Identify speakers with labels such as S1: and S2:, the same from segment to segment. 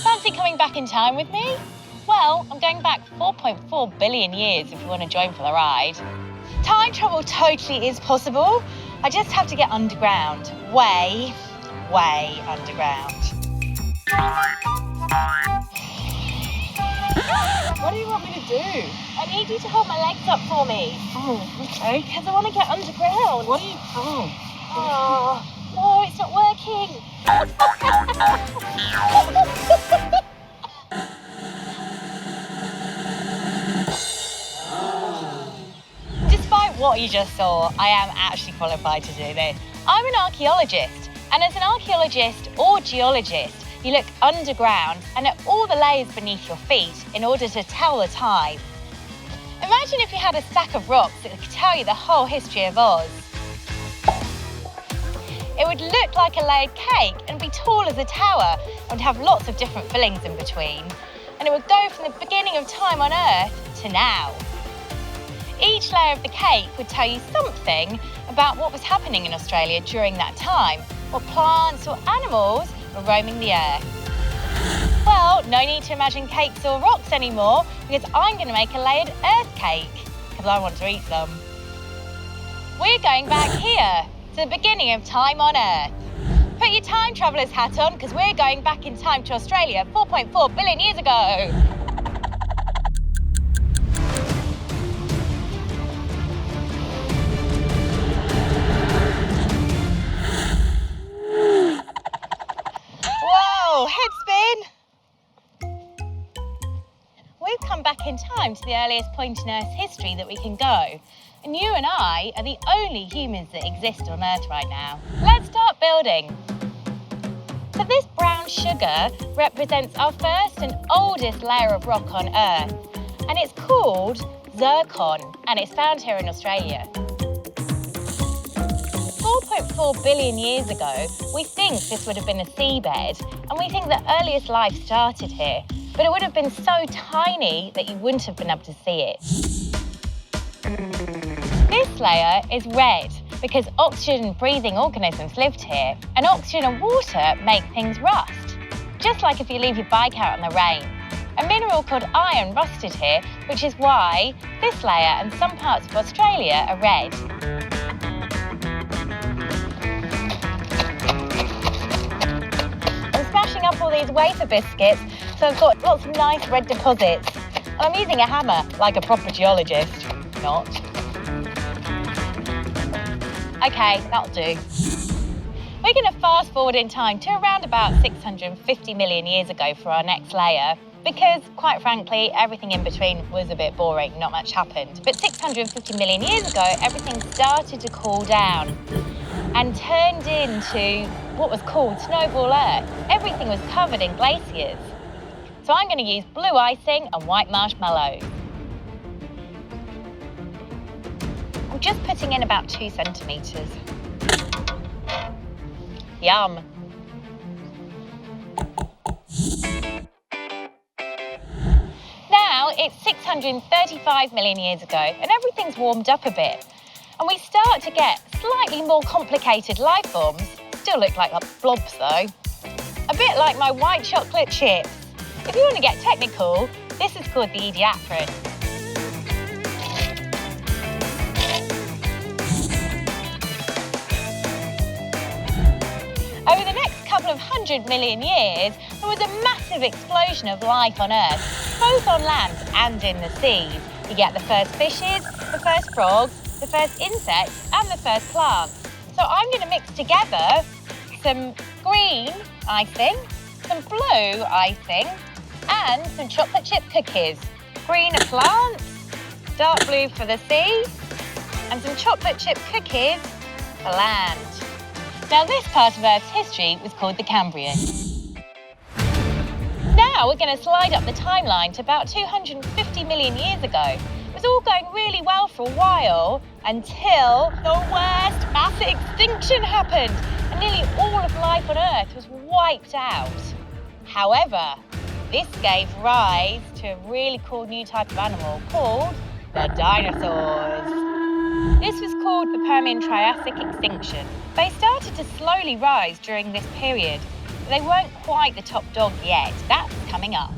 S1: Fancy coming back in time with me? Well, I'm going back 4.4 billion years if you want to join for the ride. Time travel totally is possible. I just have to get underground. Way, way underground.
S2: What do you want me to do?
S1: I need you to hold my legs up for me.
S2: Oh, okay.
S1: Because I want to get underground.
S2: What are you...
S1: Oh, no, it's not working. Despite what you just saw, I am actually qualified to do this. I'm an archaeologist, and as an archaeologist or geologist, you look underground and at all the layers beneath your feet in order to tell the time. Imagine if you had a stack of rocks that could tell you the whole history of Oz. It would look like a layered cake and be tall as a tower and would have lots of different fillings in between. And it would go from the beginning of time on Earth to now. Each layer of the cake would tell you something about what was happening in Australia during that time, what plants or animals were roaming the earth. Well, no need to imagine cakes or rocks anymore, because I'm going to make a layered earth cake, because I want to eat some. We're going back here, to the beginning of time on Earth. Put your time traveller's hat on, because we're going back in time to Australia 4.4 billion years ago. Whoa, head spin. We've come back in time to the earliest point in Earth's history that we can go. And you and I are the only humans that exist on Earth right now. Let's start building. So this brown sugar represents our first and oldest layer of rock on Earth. And it's called zircon, and it's found here in Australia. 4.4 billion years ago, we think this would have been a seabed, and we think the earliest life started here, but it would have been so tiny that you wouldn't have been able to see it. This layer is red because oxygen-breathing organisms lived here, and oxygen and water make things rust, just like if you leave your bike out in the rain. A mineral called iron rusted here, which is why this layer and some parts of Australia are red. I'm smashing up all these wafer biscuits, so I've got lots of nice red deposits. And I'm using a hammer, like a proper geologist. Not. Okay, that'll do. We're going to fast forward in time to around about 650 million years ago for our next layer, because, quite frankly, everything in between was a bit boring, not much happened. But 650 million years ago, everything started to cool down and turned into what was called Snowball Earth. Everything was covered in glaciers. So I'm going to use blue icing and white marshmallows. I'm just putting in about 2 centimetres. Yum. Now it's 635 million years ago and everything's warmed up a bit. And we start to get slightly more complicated life forms. Still look like blobs though. A bit like my white chocolate chips. If you want to get technical, this is called the Ediacaran. Over the next couple of 100 million years, there was a massive explosion of life on Earth, both on land and in the seas. You get the first fishes, the first frogs, the first insects, and the first plants. So I'm going to mix together some green icing, some blue icing, and some chocolate chip cookies. Green are plants, dark blue for the sea, and some chocolate chip cookies for land. Now this part of Earth's history was called the Cambrian. Now we're going to slide up the timeline to about 250 million years ago. It was all going really well for a while until the worst mass extinction happened and nearly all of life on Earth was wiped out. However, this gave rise to a really cool new type of animal called the dinosaurs. This was called the Permian-Triassic extinction. They started to slowly rise during this period, but they weren't quite the top dog yet. That's coming up.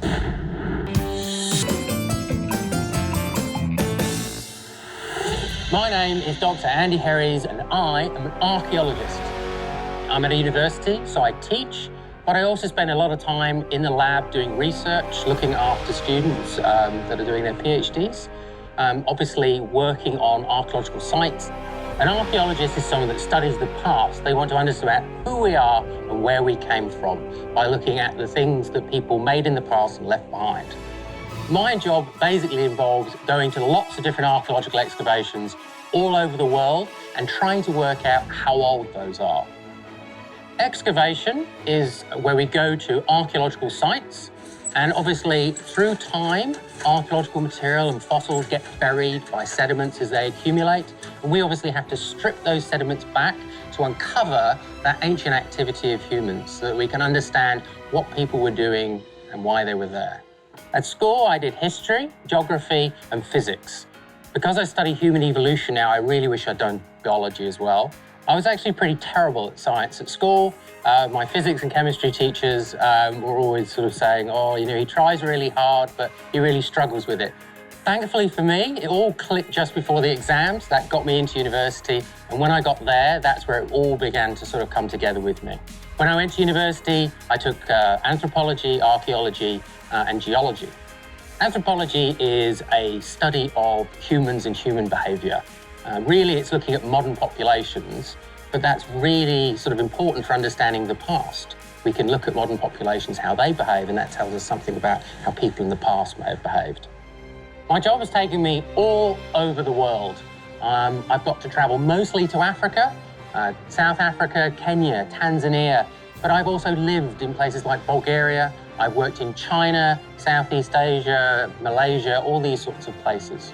S3: My name is Dr. Andy Herries, and I am an archaeologist. I'm at a university, so I teach, but I also spend a lot of time in the lab doing research, looking after students that are doing their PhDs, obviously working on archaeological sites. An archaeologist is someone that studies the past. They want to understand who we are and where we came from by looking at the things that people made in the past and left behind. My job basically involves going to lots of different archaeological excavations all over the world and trying to work out how old those are. Excavation is where we go to archaeological sites, and obviously through time, archaeological material and fossils get buried by sediments as they accumulate, and we obviously have to strip those sediments back to uncover that ancient activity of humans so that we can understand what people were doing and why they were there. At school, I did history, geography, and physics. Because I study human evolution now, I really wish I'd done biology as well. I was actually pretty terrible at science at school. My physics and chemistry teachers were always sort of saying, oh, you know, he tries really hard, but he really struggles with it. Thankfully for me, it all clicked just before the exams. That got me into university. And when I got there, that's where it all began to sort of come together with me. When I went to university, I took anthropology, archaeology, and geology. Anthropology is a study of humans and human behaviour. Really, it's looking at modern populations, but that's really sort of important for understanding the past. We can look at modern populations, how they behave, and that tells us something about how people in the past may have behaved. My job has taken me all over the world. I've got to travel mostly to Africa, South Africa, Kenya, Tanzania, but I've also lived in places like Bulgaria. I've worked in China, Southeast Asia, Malaysia, all these sorts of places.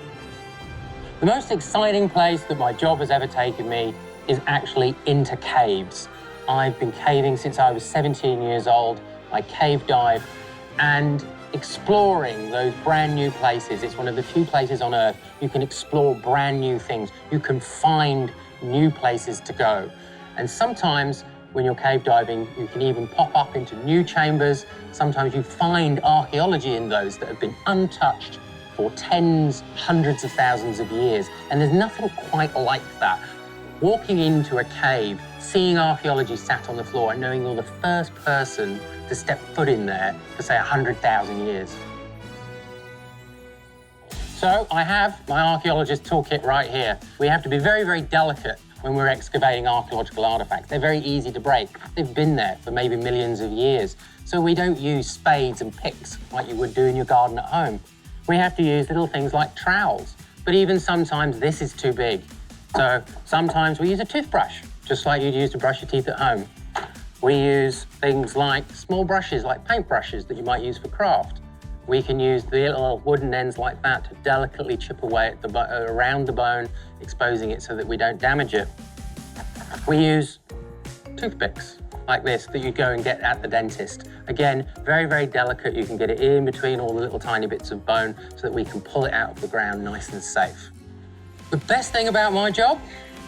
S3: The most exciting place that my job has ever taken me is actually into caves. I've been caving since I was 17 years old. I cave dive and exploring those brand new places. It's one of the few places on Earth you can explore brand new things. You can find new places to go. And sometimes when you're cave diving, you can even pop up into new chambers. Sometimes you find archaeology in those that have been untouched for tens, hundreds of thousands of years. And there's nothing quite like that. Walking into a cave, seeing archaeology sat on the floor and knowing you're the first person to step foot in there for, say, 100,000 years. So I have my archaeologist toolkit right here. We have to be very, very delicate when we're excavating archaeological artifacts. They're very easy to break. They've been there for maybe millions of years. So we don't use spades and picks like you would do in your garden at home. We have to use little things like trowels, but even sometimes this is too big. So sometimes we use a toothbrush, just like you'd use to brush your teeth at home. We use things like small brushes, like paint brushes that you might use for craft. We can use the little wooden ends like that to delicately chip away at around the bone, exposing it so that we don't damage it. We use toothpicks like this that you go and get at the dentist. Again, very, very delicate. You can get it in between all the little tiny bits of bone so that we can pull it out of the ground nice and safe. The best thing about my job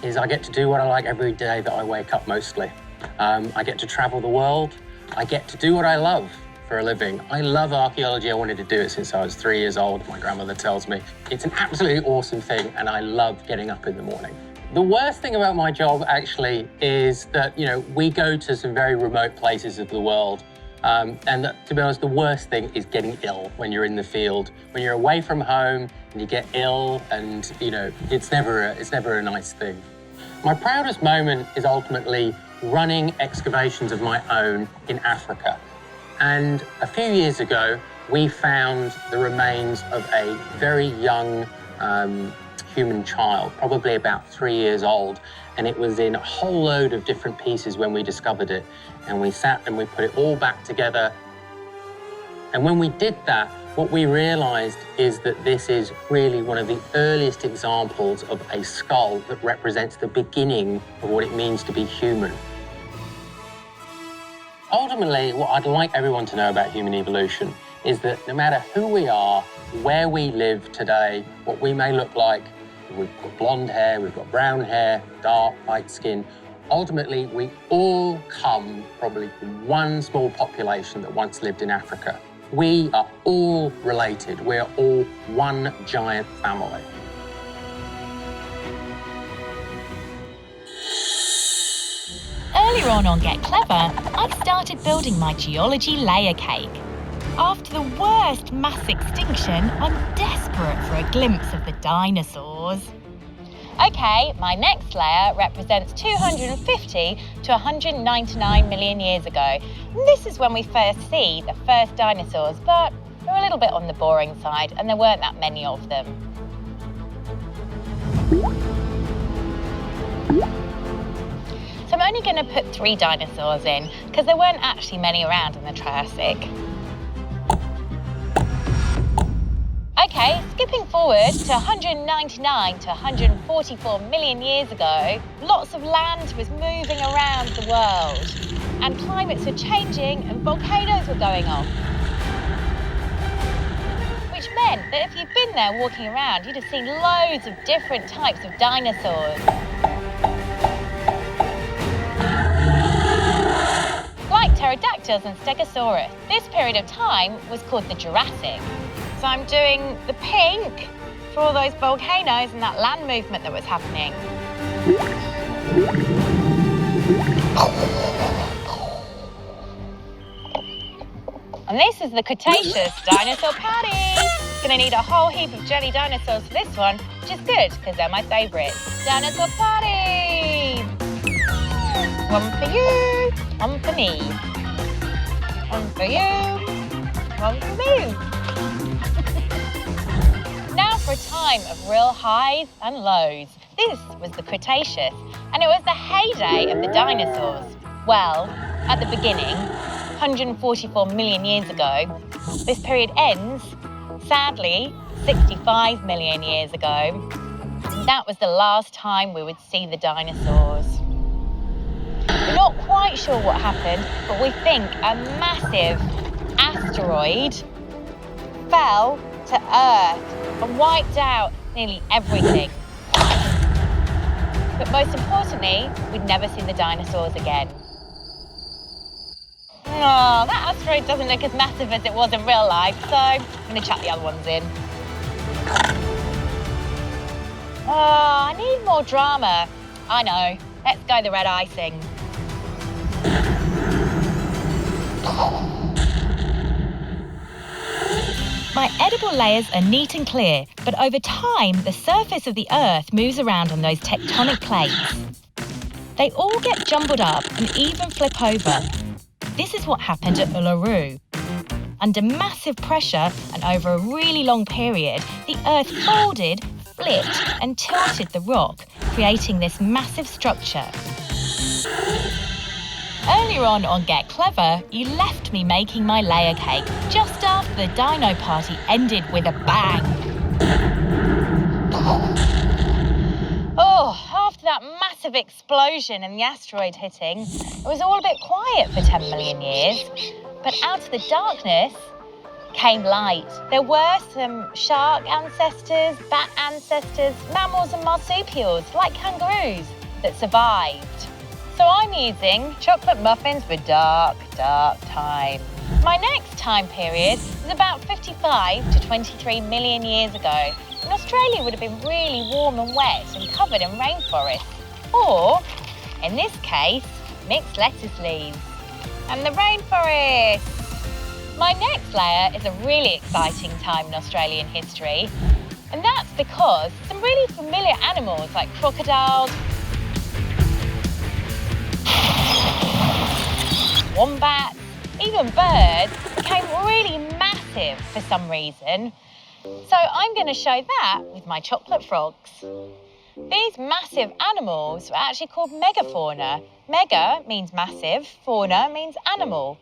S3: is I get to do what I like every day that I wake up mostly. I get to travel the world. I get to do what I love for a living. I love archaeology. I wanted to do it since I was 3 years old, my grandmother tells me. It's an absolutely awesome thing, and I love getting up in the morning. The worst thing about my job, actually, is that, you know, we go to some very remote places of the world. And that, to be honest, the worst thing is getting ill when you're in the field. When you're away from home and you get ill and, you know, it's never a nice thing. My proudest moment is ultimately running excavations of my own in Africa. And a few years ago, we found the remains of a very young human child, probably about 3 years old. And it was in a whole load of different pieces when we discovered it. And we sat and we put it all back together. And when we did that, what we realized is that this is really one of the earliest examples of a skull that represents the beginning of what it means to be human. Ultimately, what I'd like everyone to know about human evolution is that no matter who we are, where we live today, what we may look like, we've got blonde hair, we've got brown hair, dark, light skin. Ultimately, we all come probably from one small population that once lived in Africa. We are all related. We're all one giant family.
S1: Earlier on Get Clever, I started building my geology layer cake. After the worst mass extinction, I'm desperate for a glimpse of the dinosaurs. Okay, my next layer represents 250 to 199 million years ago. And this is when we first see the first dinosaurs, but they're a little bit on the boring side and there weren't that many of them. So I'm only going to put 3 dinosaurs in because there weren't actually many around in the Triassic. Okay, skipping forward to 199 to 144 million years ago, lots of land was moving around the world and climates were changing and volcanoes were going off. Which meant that if you'd been there walking around, you'd have seen loads of different types of dinosaurs. Like pterodactyls and stegosaurus, this period of time was called the Jurassic. So I'm doing the pink for all those volcanoes and that land movement that was happening. And this is the Cretaceous dinosaur patty. Gonna need a whole heap of jelly dinosaurs for this one, which is good because they're my favourites. Dinosaur patty! One for you, one for me. One for you, one for me. Now for a time of real highs and lows. This was the Cretaceous, and it was the heyday of the dinosaurs. Well, at the beginning, 144 million years ago. This period ends, sadly, 65 million years ago. That was the last time we would see the dinosaurs. We're not quite sure what happened, but we think a massive asteroid fell to Earth and wiped out nearly everything. But most importantly, we'd never seen the dinosaurs again. Oh, that asteroid doesn't look as massive as it was in real life, so I'm going to chuck the other ones in. Oh, I need more drama. I know. Let's go the red icing. My edible layers are neat and clear, but over time, the surface of the Earth moves around on those tectonic plates. They all get jumbled up and even flip over. This is what happened at Uluru. Under massive pressure and over a really long period, the Earth folded, flipped and tilted the rock, creating this massive structure. Earlier on Get Clever, you left me making my layer cake just after the dino party ended with a bang. Oh, after that massive explosion and the asteroid hitting, it was all a bit quiet for 10 million years. But out of the darkness came light. There were some shark ancestors, bat ancestors, mammals and marsupials, like kangaroos, that survived. So I'm using chocolate muffins for dark, dark time. My next time period is about 55 to 23 million years ago. And Australia would have been really warm and wet and covered in rainforest. Or, in this case, mixed lettuce leaves. And the rainforest. My next layer is a really exciting time in Australian history. And that's because some really familiar animals like crocodiles, wombats, even birds became really massive for some reason. So I'm going to show that with my chocolate frogs. These massive animals were actually called megafauna. Mega means massive, fauna means animal.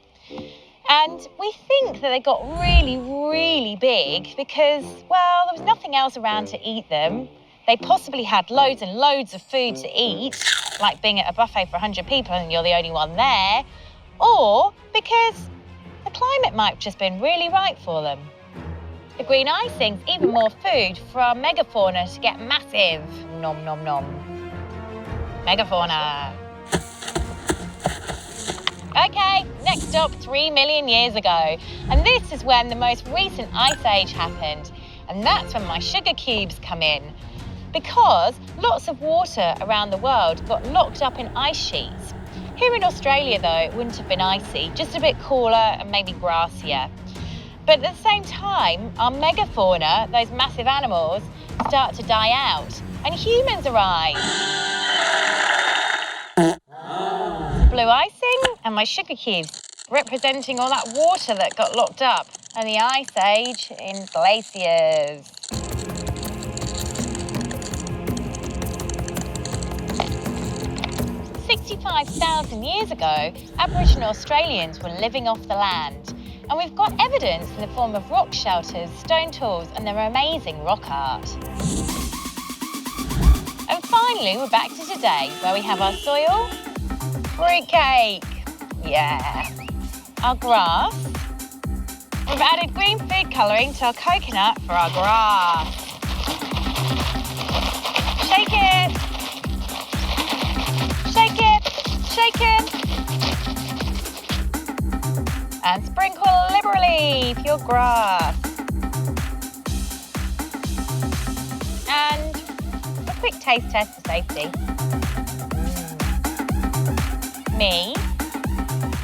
S1: And we think that they got really, really big because, well, there was nothing else around to eat them. They possibly had loads and loads of food to eat, like being at a buffet for 100 people and you're the only one there. Or because the climate might have just been really right for them. The green icing's even more food for our megafauna to get massive. Nom nom nom. Megafauna. Okay, next stop 3 million years ago. And this is when the most recent ice age happened. And that's when my sugar cubes come in. Because lots of water around the world got locked up in ice sheets. Here in Australia, though, it wouldn't have been icy, just a bit cooler and maybe grassier. But at the same time, our megafauna, those massive animals, start to die out, and humans arrive. Blue icing and my sugar cubes, representing all that water that got locked up, and the ice age in glaciers. 65,000 years ago, Aboriginal Australians were living off the land. And we've got evidence in the form of rock shelters, stone tools, and their amazing rock art. And finally, we're back to today, where we have our soil, fruitcake, yeah, our grass. We've added green food colouring to our coconut for our grass. Shake it. Shake it, shake it. And sprinkle liberally for your grass. And a quick taste test for safety. Me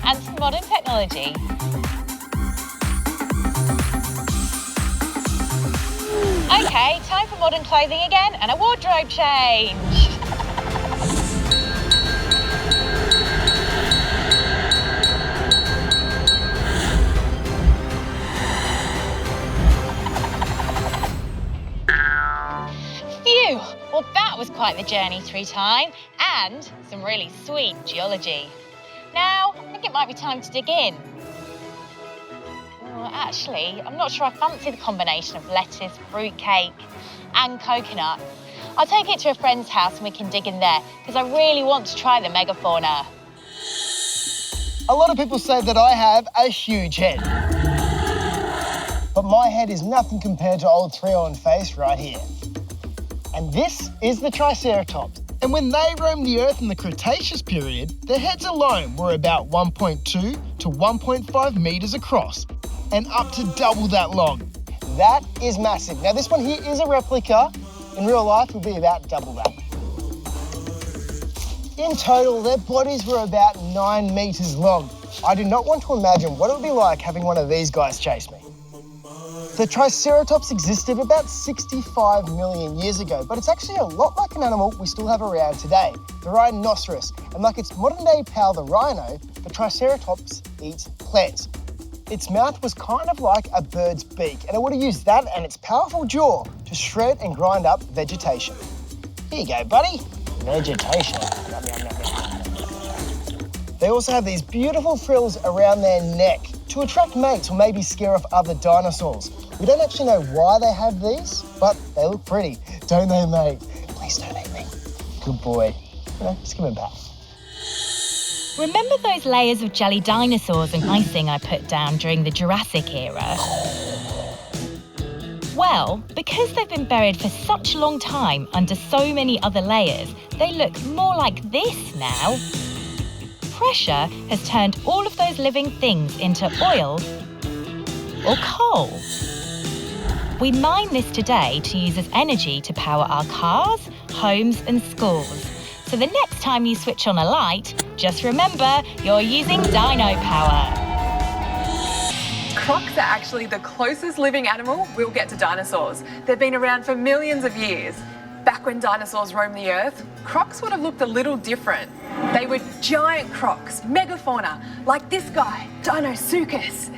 S1: and some modern technology. Okay, time for modern clothing again and a wardrobe change. Phew! Well, that was quite the journey through time and some really sweet geology. Now, I think it might be time to dig in. Well, actually, I'm not sure I fancy the combination of lettuce, fruitcake and coconut. I'll take it to a friend's house and we can dig in there because I really want to try the megafauna.
S4: A lot of people say that I have a huge head. But my head is nothing compared to old 3-on face right here. And this is the Triceratops. And when they roamed the Earth in the Cretaceous period, their heads alone were about 1.2 to 1.5 metres across and up to double that long. That is massive. Now this one here is a replica. In real life, will be about double that. In total, their bodies were about 9 metres long. I do not want to imagine what it would be like having one of these guys chase me. The Triceratops existed about 65 million years ago, but it's actually a lot like an animal we still have around today, the rhinoceros. And like its modern-day pal, the rhino, the Triceratops eats plants. Its mouth was kind of like a bird's beak, and it would have used that and its powerful jaw to shred and grind up vegetation. Here you go, buddy. Vegetation. Yum, yum, yum, yum. They also have these beautiful frills around their neck to attract mates or maybe scare off other dinosaurs. We don't actually know why they have these, but they look pretty, don't they, mate? Please don't eat me. Good boy. You know, just give him back.
S1: Remember those layers of jelly dinosaurs and icing I put down during the Jurassic era? Well, because they've been buried for such a long time under so many other layers, they look more like this now. Pressure has turned all of those living things into oil or coal. We mine this today to use as energy to power our cars, homes and schools. So the next time you switch on a light, just remember you're using dino power.
S2: Crocs are actually the closest living animal we'll get to dinosaurs. They've been around for millions of years. Back when dinosaurs roamed the Earth, crocs would have looked a little different. They were giant crocs, megafauna, like this guy, Dinosuchus.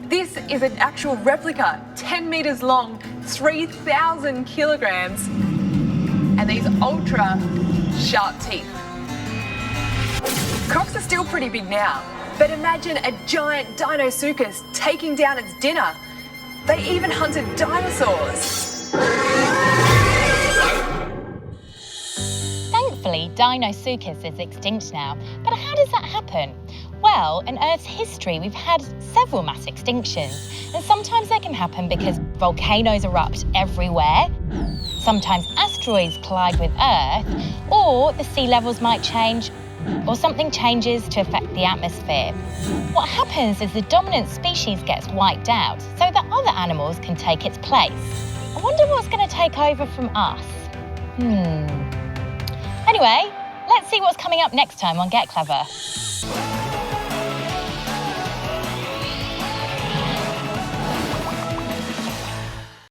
S2: This is an actual replica, 10 metres long, 3,000 kilograms, and these ultra sharp teeth. Crocs are still pretty big now, but imagine a giant Dinosuchus taking down its dinner. They even hunted dinosaurs.
S1: Thankfully, Dinosuchus is extinct now, but how does that happen? Well, in Earth's history, we've had several mass extinctions, and sometimes they can happen because volcanoes erupt everywhere. Sometimes asteroids collide with Earth, or the sea levels might change, or something changes to affect the atmosphere. What happens is the dominant species gets wiped out so that other animals can take its place. I wonder what's going to take over from us. Anyway, let's see what's coming up next time on Get Clever.